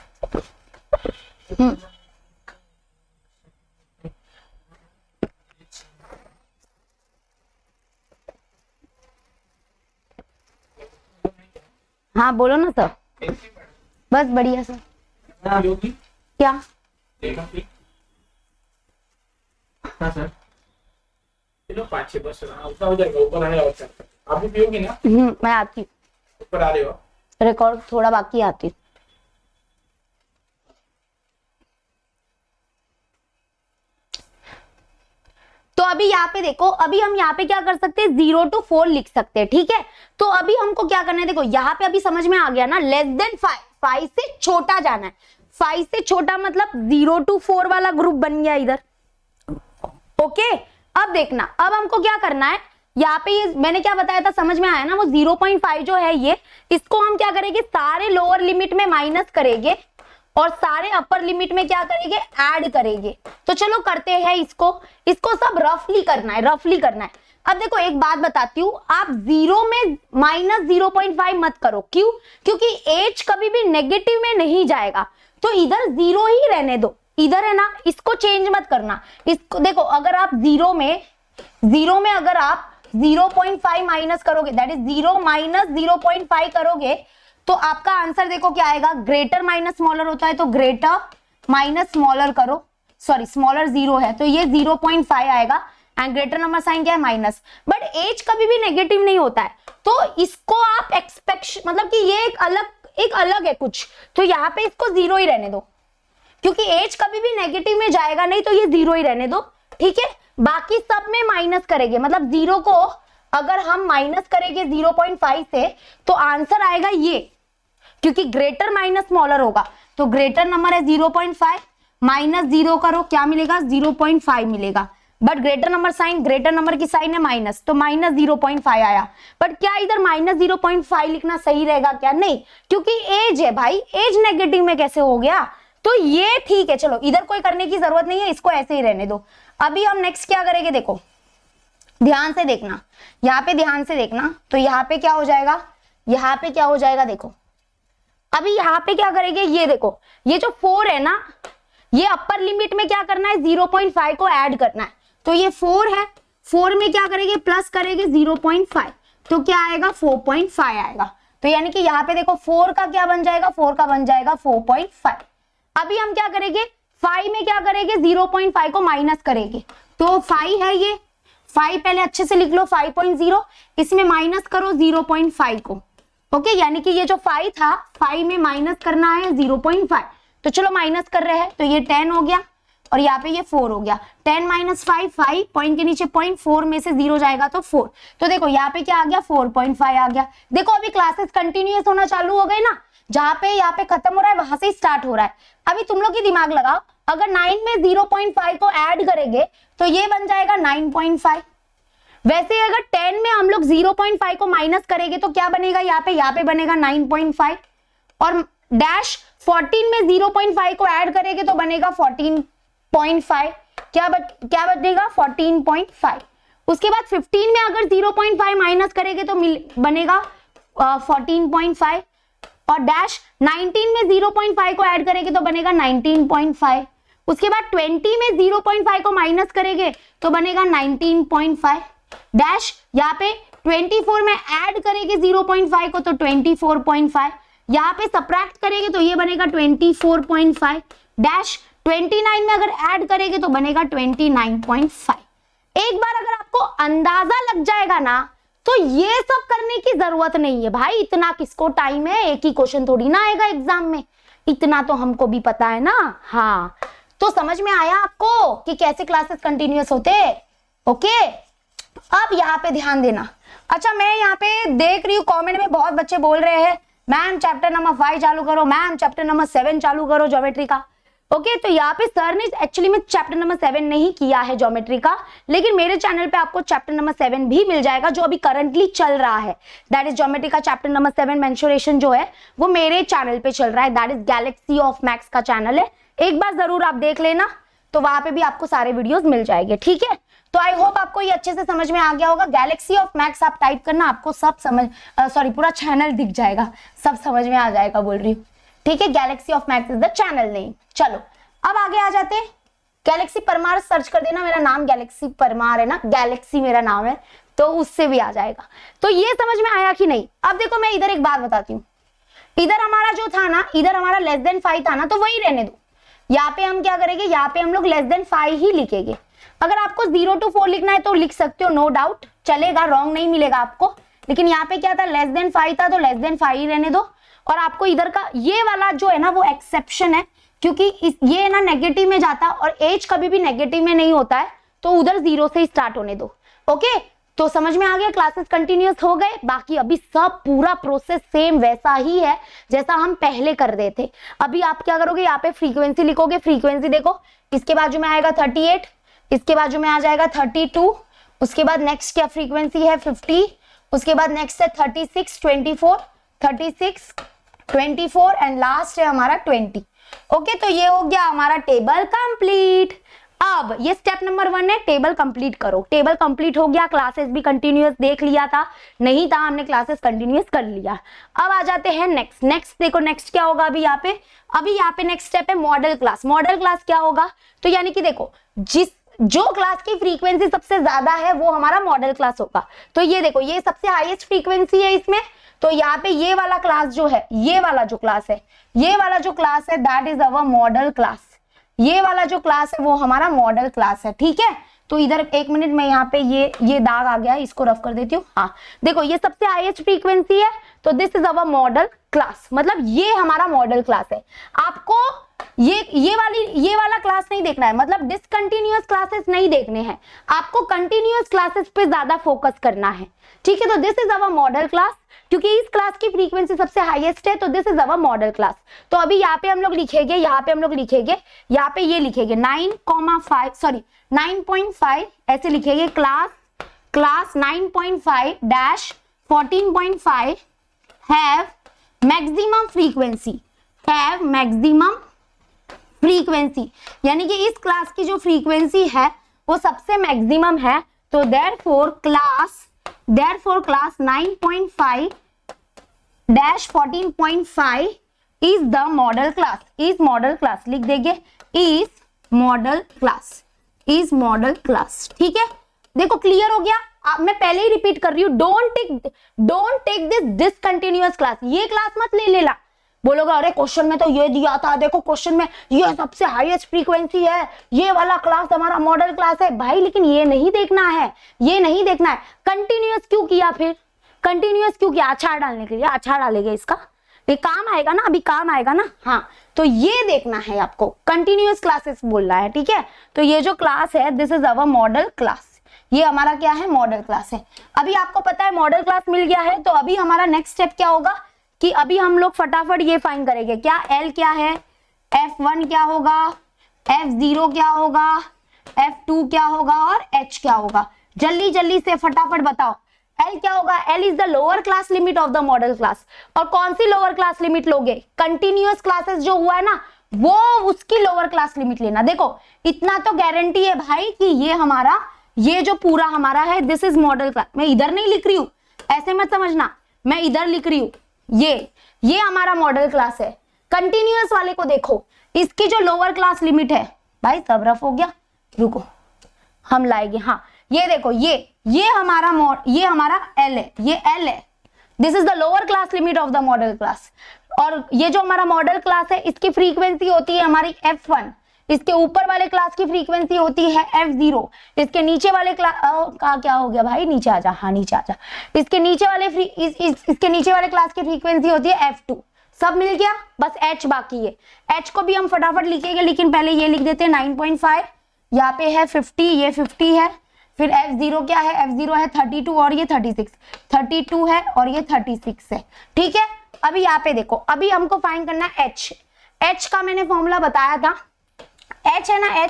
हाँ बोलो ना सर, बस बढ़िया सर। क्या हाँ सर, चलो 5-6 बस उतना हो जाएगा, ऊपर आने और चलता। आप भी पियोगी ना? मैं आती हूँ, ऊपर आ रहे हो? रिकॉर्ड थोड़ा बाकी, आती हूँ। तो अभी यहाँ पे देखो, अभी हम यहाँ पे क्या कर सकते हैं, 0 to 4 लिख सकते हैं, ठीक है। तो अभी हमको क्या करना है, देखो यहाँ पे अभी समझ में आ गया ना, लेस देन 5, 5 से छोटा जाना है। 5 से छोटा मतलब 0 to 4 वाला ग्रुप बन गया इधर, ओके। अब देखना, अब हमको क्या करना है, यहाँ पे ये मैंने क्या बताया था, समझ में आया ना, वो 0.5 जो है ये, इसको हम क्या करेंगे, सारे लोअर लिमिट में माइनस करेंगे और सारे अपर लिमिट में क्या करेंगे, ऐड करेंगे। तो चलो करते हैं इसको, इसको सब रफली करना है, रफली करना है। अब देखो एक बात बताती हूँ, आप 0 में -0.5 मत करो, क्यों, क्योंकि एज कभी भी नेगेटिव में नहीं जाएगा, तो इधर 0 ही रहने दो, इधर है ना, इसको चेंज मत करना। इसको देखो, अगर आप 0 में अगर आप 0.5 माइनस करोगे, दैट इज 0 माइनस 0.5 करोगे, तो आपका आंसर देखो क्या आएगा, ग्रेटर माइनस स्मॉलर होता है तो ग्रेटर माइनस स्मॉलर करो, सॉरी स्मॉलर 0 है तो ये 0.5 आएगा, एंड ग्रेटर नंबर साइन क्या है, माइनस। बट एज कभी भी नेगेटिव नहीं होता है, तो इसको आप एक्सपेक्ट, मतलब कि ये एक अलग है कुछ, तो यहाँ पे इसको 0 ही रहने दो, क्योंकि एज कभी भी नेगेटिव में जाएगा नहीं, तो ये 0 ही रहने दो, ठीक है। बाकी सब में माइनस करेंगे, मतलब 0 को अगर हम माइनस करेंगे 0.5 से, तो आंसर आएगा ये, क्योंकि ग्रेटर माइनस स्मॉलर होगा, तो ग्रेटर नंबर है 0.5, माइनस 0 करो, क्या मिलेगा, 0.5 मिलेगा। But greater number sign, greater number की साइन है माइनस, तो माइनस 0.5 आया। बट क्या इधर माइनस 0.5 लिखना सही रहेगा क्या, नहीं, क्योंकि एज है भाई, एज नेगेटिव में कैसे हो गया, तो ये ठीक है। चलो इधर कोई करने की जरूरत नहीं है, इसको ऐसे ही रहने दो। अभी हम नेक्स्ट क्या करेंगे, देखो ध्यान से देखना, यहाँ पे ध्यान से देखना, तो यहाँ पे क्या हो जाएगा, यहाँ पे क्या हो जाएगा, देखो अभी यहाँ पे क्या करेंगे, ये देखो, ये जो 4 है ना, ये अपर लिमिट में क्या करना है, 0.5 को ऐड करना है, तो ये 4 है, 4 में क्या करेंगे, प्लस करेंगे 0.5, तो क्या आएगा, 4.5 आएगा। तो यानी कि यहाँ पे देखो 4 का क्या बन जाएगा, 4 का बन जाएगा 4.5। अभी हम क्या करेंगे, 5 में क्या करेंगे, 0.5 को माइनस करेंगे, तो 5 है ये, 5 पहले अच्छे से लिख लो, 5.0, इसमें माइनस करो 0.5 को, ओके। यानी कि ये जो 5 था, 5 में माइनस करना है 0.5, तो चलो माइनस कर रहे हैं, तो ये 10 हो गया और यहाँ पे ये 4 हो गया। 10 माइनस 5, 5 पॉइंट के नीचे पॉइंट, 4 में से 0 जाएगा तो 4, तो देखो यहाँ पे क्या आ गया, 4.5 आ गया। देखो अभी क्लासेस कंटिन्यूअस होना चालू हो गए ना, जहाँ पे यहाँ पे खत्म हो रहा है वहां से स्टार्ट हो रहा है। अभी तुम लोग की दिमाग लगाओ, अगर 9 में 0.5 को ऐड करेंगे तो ये बन जाएगा 9.5। वैसे अगर 10 में हम लोग 0.5 को माइनस करेंगे तो क्या बनेगा, यहाँ पे बनेगा 9.5, और डैश 14 में 0.5 को ऐड करेंगे तो बनेगा 14.5, क्या बनेगा 14.5। उसके बाद 15 में अगर 0.5 माइनस करेंगे तो बनेगा 14.5, और डैश 19 में 0.5 को ऐड करेंगे तो बनेगा 19.5। उसके बाद 20 में 0.5 को माइनस करेंगे तो बनेगा 19.5, डैश यहाँ पे 24 में ऐड करेंगे 0.5 को तो 24.5, यहाँ पे सबट्रैक्ट करेंगे तो ये बनेगा 24.5, डैश 29 में अगर ऐड करेंगे तो बनेगा 29.5। एक बार अगर आपको अंदाजा लग जाएगा ना तो ये सब करने की जरूरत नहीं है भाई। इतना किसको टाइम है, एक ही क्वेश्चन थोड़ी ना आएगा एग्जाम में, इतना तो हमको भी पता है ना। हाँ, तो समझ में आया आपको कि कैसे क्लासेस कंटिन्यूअस होते हैं। ओके, अब यहाँ पे ध्यान देना। अच्छा, मैं यहाँ पे देख रही हूँ कमेंट में बहुत बच्चे बोल रहे हैं मैम चैप्टर नंबर 5 चालू करो, मैम चैप्टर नंबर 7 चालू करो ज्योमेट्री का। ओके, तो यहाँ पे सर ने एक्चुअली में चैप्टर नंबर 7 नहीं किया है ज्योमेट्री का, लेकिन मेरे चैनल पे आपको चैप्टर नंबर 7 भी मिल जाएगा जो अभी करंटली चल रहा है। दैट इज ज्योमेट्री का चैप्टर नंबर 7 मेंसुरेशन जो है वो मेरे चैनल पे चल रहा है। That is Galaxy of maths का चैनल है, एक बार जरूर आप देख लेना, तो वहां पे भी आपको सारे वीडियोस मिल जाएंगे। ठीक है, तो आई होप आपको ये अच्छे से समझ में आ गया होगा। गैलेक्सी ऑफ मैथ्स आप टाइप करना, आपको सब समझ पूरा चैनल दिख जाएगा, सब समझ में आ जाएगा बोल रही हूँ। ठीक है, Galaxy of maths is the channel name. चलो अब आगे आ जाते हैं। गैलेक्सी परमार सर्च कर देना, मेरा नाम गैलेक्सी परमार है ना, गैलेक्सी मेरा नाम है, तो उससे भी आ जाएगा। तो ये समझ में आया कि नहीं? अब देखो मैं इधर एक बात बताती हूँ, इधर हमारा जो था ना, इधर हमारा लेस देन 5 था ना, तो वही रहने दो। यहाँ पे हम क्या करेंगे, यहाँ पे हम लोग लेस देन 5 ही लिखेंगे। अगर आपको 0 to 4 लिखना है तो लिख सकते हो, नो डाउट चलेगा, रॉन्ग नहीं मिलेगा आपको। लेकिन यहाँ पे क्या था, लेस देन 5 था, तो लेस देन 5 ही रहने दो। और आपको इधर का ये वाला जो है ना वो एक्सेप्शन है, क्योंकि ये ना नेगेटिव में जाता और एज कभी भी नेगेटिव में नहीं होता है, तो उधर 0 से ही स्टार्ट होने दो। ओके, तो समझ में आ गया, क्लासेस कंटिन्यूअस हो गए। बाकी अभी सब पूरा प्रोसेस सेम वैसा ही है जैसा हम पहले कर रहे थे। अभी आप क्या करोगे, यहाँ पे फ्रीक्वेंसी लिखोगे, फ्रीक्वेंसी देखो, इसके बाजू में आएगा 38, इसके बाजू में आ जाएगा 32, उसके बाद नेक्स्ट क्या फ्रीक्वेंसी है 50, उसके बाद नेक्स्ट है 36, 24, 36, 24 एंड लास्ट है हमारा 20। ओके, तो ये हो गया हमारा टेबल कंप्लीट। अब ये स्टेप नंबर 1 है, टेबल कंप्लीट करो। टेबल कंप्लीट हो गया, क्लासेस भी कंटिन्यूअस देख लिया था, नहीं था हमने क्लासेस कंटिन्यूअस कर लिया। अब आ जाते हैं नेक्स्ट। नेक्स्ट देखो, नेक्स्ट क्या होगा अभी यहाँ पे नेक्स्ट स्टेप है मॉडल क्लास। मॉडल क्लास क्या होगा, तो यानी कि देखो जो क्लास की फ्रीक्वेंसी सबसे ज्यादा है वो हमारा मॉडल क्लास होगा। तो ये देखो, ये सबसे हाईएस्ट फ्रीक्वेंसी है इसमें, तो यहाँ पे ये वाला क्लास जो है, ये वाला जो क्लास है, ये वाला जो क्लास है that is our model class. ये वाला जो क्लास है वो हमारा मॉडल क्लास है। ठीक है, तो इधर एक मिनट में यहाँ पे ये दाग आ गया, इसको रफ कर देती हूँ। हाँ देखो, ये सबसे हाईएस्ट फ्रीक्वेंसी है, तो this is our model class, मतलब ये हमारा मॉडल क्लास है। आपको ये वाला क्लास नहीं देखना है, मतलब डिसकंटिन्यूअस क्लासेस नहीं देखने हैं, आपको कंटिन्यूअस क्लासेस पे ज्यादा फोकस करना है। ठीक है, तो this is our model class, क्योंकि इस क्लास की फ्रीक्वेंसी सबसे हाईएस्ट है, तो this is our model class. तो अभी यहाँ पे हम लोग लिखेंगे, यहाँ पे ये लिखेंगे 9.5 ऐसे लिखेंगे, class 9.5 dash 14.5 have maximum frequency, यानी कि इस क्लास की जो फ्रीक्वेंसी है वो सबसे मैक्सिमम है। तो therefore class 9.5 dash 14.5 is the model class. Is model class लिख देंगे, इज मॉडल क्लास। ठीक है, देखो क्लियर हो गया। मैं पहले ही रिपीट कर रही हूँ, don't take this discontinuous class. ये क्लास मत ले लेना, बोलोगे अरे क्वेश्चन में तो ये दिया था, देखो क्वेश्चन में ये सबसे हाईएस्ट फ्रीक्वेंसी है, ये वाला क्लास हमारा मॉडल क्लास है भाई, लेकिन ये नहीं देखना है। कंटिन्यूअस क्यों किया, फिर कंटिन्यूअस क्यों किया? अचार डालने के लिए, अचार डालेंगे इसका, ये काम आएगा ना, अभी काम आएगा ना। हाँ, तो ये देखना है आपको, कंटिन्यूअस क्लासेस बोलना है। ठीक है, तो ये जो क्लास है this is our model class, ये हमारा क्या है, मॉडल क्लास है। अभी आपको पता है मॉडल क्लास मिल गया है, तो अभी हमारा नेक्स्ट स्टेप क्या होगा कि अभी हम लोग फटाफट ये फाइंड करेंगे, क्या L क्या है, F1 क्या होगा, F0 क्या होगा, F2 क्या होगा और H क्या होगा। जल्दी से फटाफट बताओ, L क्या होगा? L is the lower class limit of the model class. और कौन सी लोअर क्लास लिमिट लोगे? कंटिन्यूअस क्लासेस जो हुआ है ना, वो उसकी लोअर क्लास लिमिट लेना। देखो इतना तो गारंटी है भाई कि ये जो पूरा हमारा है दिस इज मॉडल क्लास। मैं इधर नहीं लिख रही हूं, ऐसे मत समझना, मैं इधर लिख रही हूं, ये हमारा मॉडल क्लास है। कंटिन्यूअस वाले को देखो, इसकी जो लोअर क्लास लिमिट है, भाई सब रफ हो गया, रुको हम लाएंगे। हाँ ये देखो, ये हमारा L है, ये L है, this is the lower class limit of the model class. और ये जो हमारा मॉडल क्लास है इसकी फ्रीक्वेंसी होती है हमारी F1, इसके ऊपर वाले क्लास की फ्रीक्वेंसी होती है F0, इसके नीचे वाले क्लास का क्या हो गया भाई, नीचे आ जा, हाँ नीचे आ जा, इसके नीचे वाले इसके नीचे वाले क्लास की फ्रीक्वेंसी होती है F2। सब मिल गया, बस H बाकी है। H को भी हम फटाफट लिखेंगे, लेकिन पहले ये लिख देते हैं 9.5, यहाँ पे है 50, ये 50 है, फिर F0 क्या है, F0 है 32 और ये 36, 32 है और ये 36 है। ठीक है, अभी यहाँ पे देखो, अभी हमको फाइंड करना है H। H का मैंने फॉर्मूला बताया था, H है ना,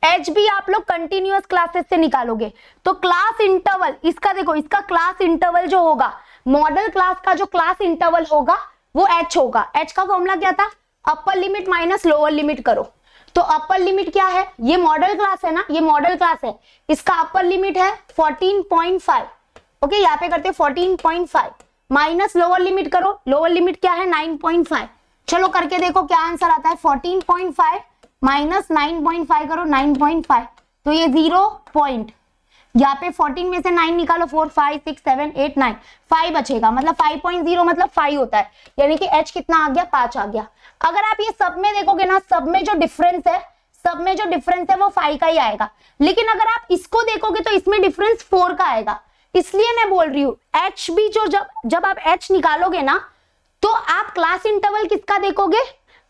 H भी आप लोग कंटिन्यूअस क्लासेस से निकालोगे। तो क्लास इंटरवल, इसका देखो, इसका क्लास इंटरवल जो होगा, मॉडल क्लास का जो क्लास इंटरवल होगा वो H होगा। H का फॉर्मूला क्या था, upper limit minus lower limit करो। तो अपर लिमिट क्या है, ये मॉडल क्लास है ना, ये मॉडल क्लास है, इसका अपर लिमिट है 14.5। ओके, यहाँ पे करते हैं 14.5 माइनस लोअर लिमिट करो, लोअर लिमिट क्या है 9.5। चलो करके देखो क्या आंसर आता है, 14.5 माइनस 9.5 करो, 9.5, तो ये 0 पॉइंट, यहाँ पे 14 में से 9 निकालो, 4 5 6 7 8 9, 5 बचेगा, मतलब 5.0 मतलब 5 होता है, यानी कि H कितना आ गया, 5 आ गया। अगर आप ये सब में देखोगे ना, सब में जो डिफरेंस है वो 5 का ही आएगा, लेकिन अगर आप इसको देखोगे तो इसमें डिफरेंस 4 का आएगा। इसलिए मैं बोल रही हूँ H भी जो जब आप H निकालोगे ना, तो आप क्लास इंटरवल किसका देखोगे,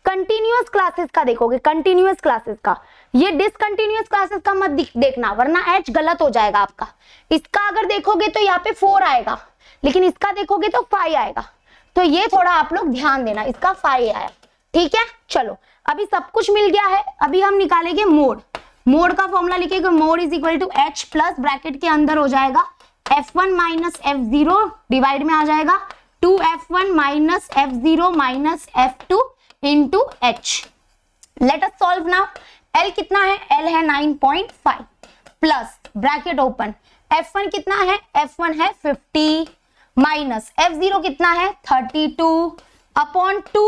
कंटिन्यूअस क्लासेस का देखोगे, कंटिन्यूअस क्लासेस का। ये डिसकंटिन्यूअस क्लासेस का मत देखना, वरना H गलत हो जाएगा आपका। इसका अगर देखोगे तो यहाँ पे 4 आएगा, लेकिन इसका देखोगे तो 5 आएगा, तो ये थोड़ा आप लोग ध्यान देना, इसका 5 आया। ठीक है, चलो अभी सब कुछ मिल गया है, अभी हम निकालेंगे मोड। मोड का फॉर्मूला लिखेंगे, mode is equal to H plus bracket के अंदर हो जाएगा F1 माइनस F0, डिवाइड में आ जाएगा 2F1 minus F0 minus F2 into H। Let us solve now. L कितना है, L है 9.5 प्लस ब्रैकेट ओपन, F1 कितना है, F1 है 50 माइनस F0 कितना है 32 अपॉन 2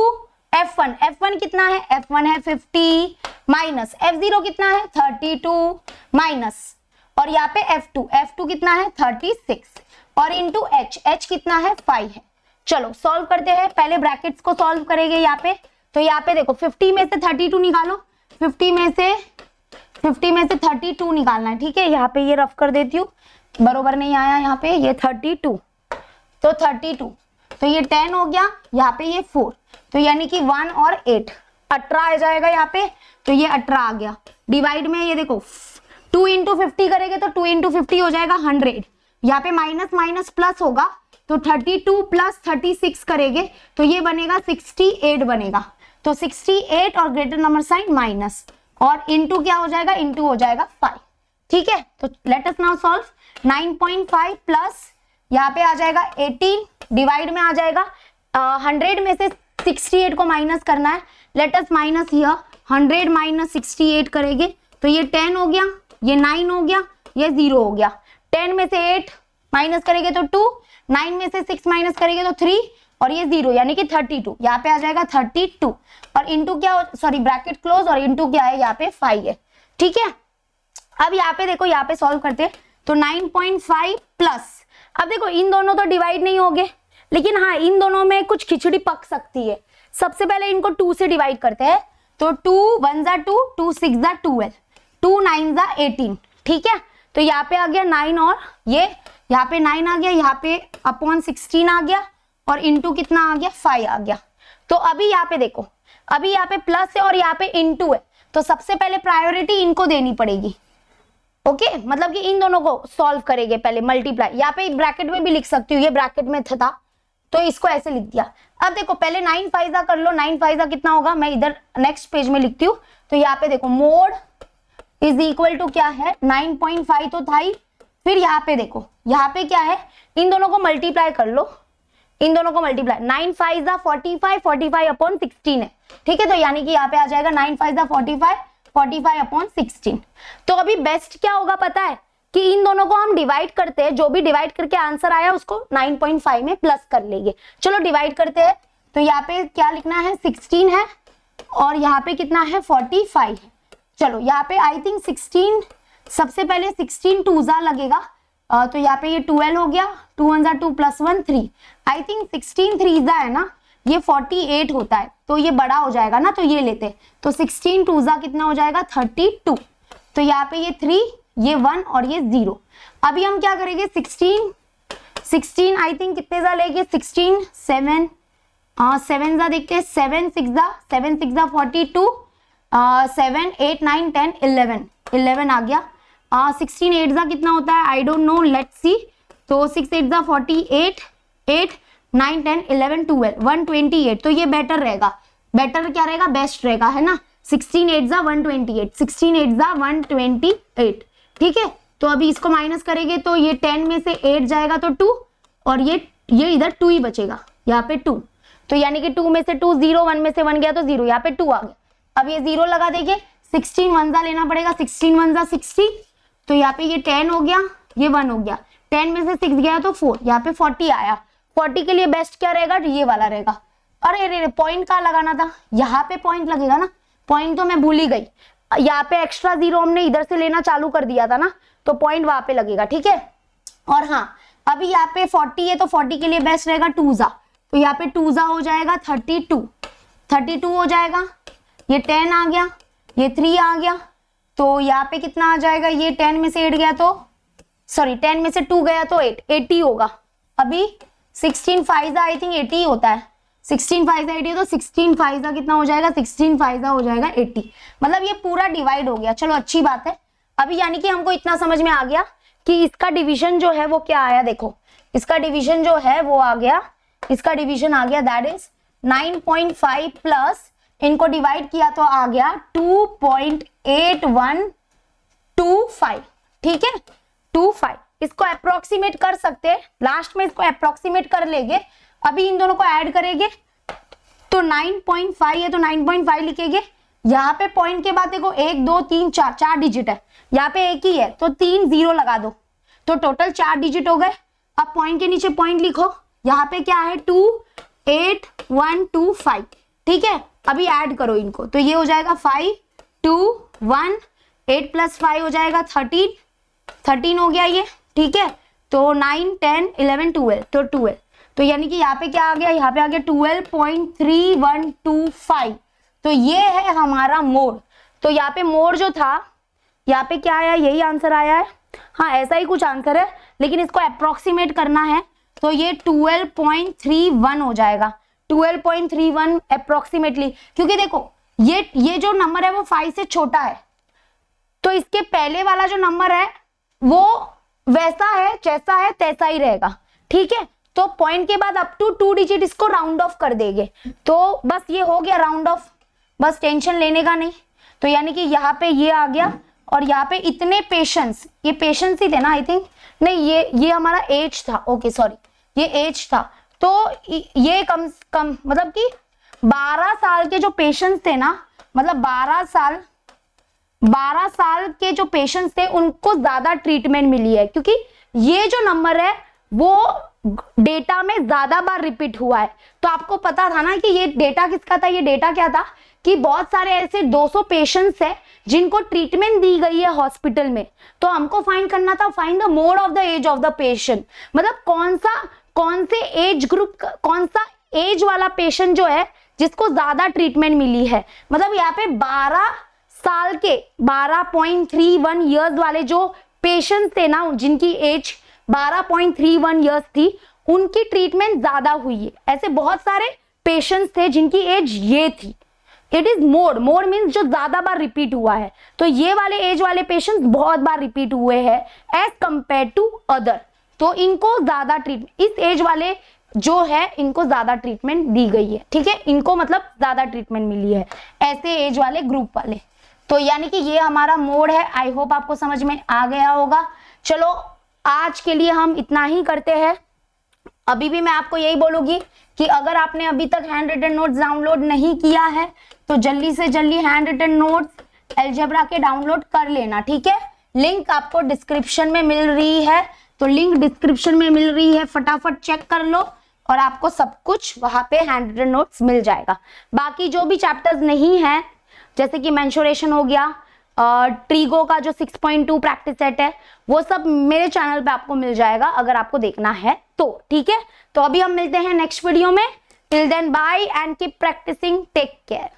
F1 कितना है, F1 है 50 माइनस F0 कितना है 32 माइनस, और यहाँ पे F2 कितना है 36 और इंटू H कितना है 5 है। चलो सॉल्व करते हैं, पहले ब्रैकेट्स को सॉल्व करेंगे यहाँ पे। तो यहाँ पे देखो 50 में से 32 निकालो, 50 में से 32 निकालना है। ठीक है, यहाँ पे ये रफ कर देती हूँ, बरोबर नहीं आया यहाँ पे, ये 32, तो 32, तो ये 10 हो गया, यहाँ पे ये 4, तो यानी कि 1 और 8 18 आ जाएगा यहाँ पे, तो ये 18 आ गया। डिवाइड में ये देखो 2 इंटू 50 करेंगे तो 2 इंटू 50 हो जाएगा 100, यहाँ पे माइनस माइनस प्लस होगा, तो 32 प्लस 36 करेंगे तो ये बनेगा 68 बनेगा, तो 68 और ग्रेटर नंबर साइन माइनस, और इंटू क्या हो जाएगा, इंटू हो जाएगा 5। ठीक है, तो let us now solve. 9.5 plus यहाँ पे आ जाएगा 18, डिवाइड में आ जाएगा 100 में से 68 को माइनस करना है, let us minus here 100 minus 68 करेंगे तो ये 10 हो गया, ये 9 हो गया, ये 0 हो गया। 10 में से 8 माइनस करेंगे तो 2, 9 में से 6 माइनस करेंगे तो 3 और ये 0 यानी कि 32, यहाँ पे आ जाएगा 32 और इंटू क्या, सॉरी ब्रैकेट क्लोज, और इंटू क्या है यहाँ पे 5 है। ठीक है, अब यहाँ पे देखो, यहाँ पे सॉल्व करते हैं तो 9.5 प्लस, अब देखो इन दोनों तो डिवाइड नहीं होंगे, लेकिन हाँ इन दोनों में कुछ खिचड़ी पक सकती है। सबसे पहले इनको 2 से डिवाइड करते हैं, तो 2 1 जा 2, 2 6 जा 12, 2 9 जा 18। ठीक है, तो यहाँ पे आ गया 9 और ये यहाँ पे 9 आ गया, यहाँ पे अपॉन 16 आ गया और इंटू कितना आ गया 5 आ गया। तो अभी यहाँ पे देखो, अभी यहाँ पे प्लस है और यहाँ पे इंटू है, तो सबसे पहले प्रायोरिटी इनको देनी पड़ेगी। ओके, मतलब कि इन दोनों को सॉल्व करेंगे पहले, मल्टीप्लाई, यहाँ पे ब्रैकेट में भी लिख सकती हूँ, ये ब्रैकेट में था तो इसको ऐसे लिख दिया। अब देखो पहले 9 5 कर लो, 9 5 कितना होगा, मैं इधर नेक्स्ट पेज में लिखती हूँ। तो यहाँ पे देखो मोड इज इक्वल टू क्या है 9.5 तो था ही, फिर यहाँ पे देखो, यहाँ पे क्या है, इन दोनों को मल्टीप्लाई कर लो, इन दोनों को मल्टीप्लाई, 9 5 45, 45 अपॉन 16 है। ठीक है, तो यानी कि यहाँ पे आ जाएगा 9 5 45, 45 अपॉन 16। तो अभी बेस्ट क्या होगा पता है, कि इन दोनों को हम डिवाइड करते हैं, जो भी डिवाइड करके आंसर आया उसको 9.5 में प्लस कर लेंगे। चलो डिवाइड करते हैं, तो यहाँ पे क्या लिखना है 16 है और यहाँ पे कितना है 45 है। चलो यहाँ पे आई थिंक 16, सबसे पहले 16 2 जा लगेगा, तो यहाँ पे ये 12 हो गया, 2 1 जा 2 प्लस 1 3, आई थिंक 16 3 जा है ना, ये 48 होता है, तो तो ये बड़ा हो जाएगा ना, तो ये लेते, तो 16 2 जा कितना हो जाएगा 32। तो यहाँ पे ये 3, ये 1 और ये 0। अभी हम क्या करेंगे 16 आई थिंक कितने जा लेंगे 16 7 7 जा देखते हैं, 7 6 जा 42 7 8 9 10 11 आ गया। 16 8 जा कितना होता है I don't know, let's see. तो 6 8 जा 48 8 9 10 11 12 128। तो ये बेटर रहेगा, बेटर क्या रहेगा बेस्ट रहेगा है ना। 16 8 जा 128, 16 8 जा 128, ठीक है। तो अभी इसको माइनस करेंगे तो ये 10 में से 8 जाएगा तो 2, और ये इधर 2 ही बचेगा, यहाँ पे 2। तो यानी कि 2 में से 2 0, 1 में से 1 गया तो 0, यहाँ पे 2 आ गया। अब ये 0 लगा देंगे, 16 1 जा लेना पड़ेगा, 16 1 जा 60। तो यहाँ पे ये 10 हो गया, ये 1 हो गया, 10 में से 6 गया तो 4, यहाँ पे 40 आया। 40 के लिए बेस्ट क्या रहेगा, ये वाला रहेगा। अरे अरे पॉइंट कहाँ लगाना था, यहाँ पे पॉइंट लगेगा ना, पॉइंट तो मैं भूल ही गई। यहाँ पे एक्स्ट्रा 0 हमने इधर से लेना चालू कर दिया था ना, तो पॉइंट वहां पे लगेगा, ठीक है। और हाँ अभी यहाँ पे 40 है तो 40 के लिए बेस्ट रहेगा 2 जा, तो यहाँ पे 2 जा हो जाएगा 32 हो जाएगा। ये 10 आ गया, ये 3 आ गया, तो यहाँ पे कितना आ जाएगा, ये 10 में से 8 गया तो सॉरी 10 में से 2 गया तो 8 80 होगा। अभी 16 5 आई थिंक 80 होता है, 16 5 80, तो 16 5 कितना हो जाएगा 16 5 हो जाएगा 80। मतलब ये पूरा डिवाइड हो गया, चलो अच्छी बात है। अभी यानी कि हमको इतना समझ में आ गया कि इसका डिवीजन जो है वो क्या आया, देखो इसका डिवीजन जो है वो आ गया, इसका डिवीजन आ गया दैट इज 9.5 प्लस इनको डिवाइड किया तो आ गया 2.8125, ठीक है 25। इसको अप्रोक्सीमेट कर सकते हैं, लास्ट में इसको अप्रोक्सीमेट कर लेंगे। अभी इन दोनों को ऐड करेंगे तो 9.5 है तो 9.5 लिखेंगे। यहाँ पे पॉइंट के बाद देखो 1 2 3 4 डिजिट है, यहाँ पे एक ही है तो 3 0 लगा दो, तो टोटल 4 डिजिट हो गए। अब पॉइंट के नीचे पॉइंट लिखो, यहाँ पे क्या है 28125, ठीक है। अभी ऐड करो इनको, तो ये हो जाएगा 5 2 1 8 प्लस 5 हो जाएगा 13 हो गया ये, ठीक है। तो 9 10 11 12 तो 12, तो यानी कि यहाँ पे क्या आ गया, यहाँ पे आ गया 12.3125। तो ये है हमारा मोड। तो यहाँ पे मोड जो था, यहाँ पे क्या आया, यही आंसर आया है, हाँ ऐसा ही कुछ आंसर है, लेकिन इसको अप्रोक्सीमेट करना है तो ये 12.31 हो जाएगा, 12.31 अप्रोक्सीमेटली। क्योंकि देखो ये जो नंबर है वो 5 से छोटा है, तो इसके पहले वाला जो नंबर है वो वैसा है जैसा है तैसा ही रहेगा, ठीक है। तो पॉइंट के बाद अप टू 2 डिजिट इसको राउंड ऑफ कर देंगे, तो बस ये हो गया राउंड ऑफ, बस टेंशन लेने का नहीं। तो यानी कि यहाँ पे ये आ गया, और यहाँ पे इतने पेशेंस, ये पेशेंस ही थे ना आई थिंक, नहीं ये हमारा एज था, ओके सॉरी ये एज था। तो ये कम मतलब कि 12 साल के जो पेशेंस थे ना, मतलब 12 साल के जो पेशेंट्स थे उनको ज्यादा ट्रीटमेंट मिली है, क्योंकि ये जो नंबर है वो डेटा में ज्यादा बार रिपीट हुआ है। तो आपको पता था ना कि ये डेटा किसका था, ये डेटा क्या था कि बहुत सारे ऐसे 200 पेशेंट्स है जिनको ट्रीटमेंट दी गई है हॉस्पिटल में। तो हमको फाइंड करना था, find the mode of the age of the patient, मतलब कौन से एज ग्रुप, कौन सा एज वाला पेशेंट जो है जिसको ज्यादा ट्रीटमेंट मिली है। मतलब यहाँ पे 12 साल के 12.31 इयर्स वाले जो पेशेंट्स थे ना, जिनकी एज 12.31 इयर्स थी, उनकी ट्रीटमेंट ज्यादा हुई है। ऐसे बहुत सारे पेशेंट्स थे जिनकी एज ये थी। इट इज मोड मीन्स जो ज्यादा बार रिपीट हुआ है। तो ये वाले एज वाले पेशेंट्स बहुत बार रिपीट हुए हैं एज कंपेयर टू अदर, तो इनको ज्यादा ट्रीटमेंट, इस एज वाले जो है इनको ज्यादा ट्रीटमेंट दी गई है, ठीक है, इनको मतलब ज्यादा ट्रीटमेंट मिली है ऐसे एज वाले ग्रुप वाले। तो यानी कि ये हमारा मोड है। आई होप आपको समझ में आ गया होगा। चलो आज के लिए हम इतना ही करते हैं। अभी भी मैं आपको यही बोलूंगी कि अगर आपने अभी तक हैंड रिटन नोट्स डाउनलोड नहीं किया है तो जल्दी से जल्दी हैंड रिटन नोट्स अलजेब्रा के डाउनलोड कर लेना, ठीक है। लिंक आपको डिस्क्रिप्शन में मिल रही है, तो लिंक डिस्क्रिप्शन में मिल रही है, फटाफट चेक कर लो और आपको सब कुछ वहां पे हैंड रिटन नोट्स मिल जाएगा। बाकी जो भी चैप्टर्स नहीं है, जैसे कि मेंशुरेशन हो गया, ट्रीगो का जो 6.2 प्रैक्टिस सेट है, वो सब मेरे चैनल पे आपको मिल जाएगा अगर आपको देखना है तो, ठीक है। तो अभी हम मिलते हैं नेक्स्ट वीडियो में, Till then, bye and keep practicing. Take care.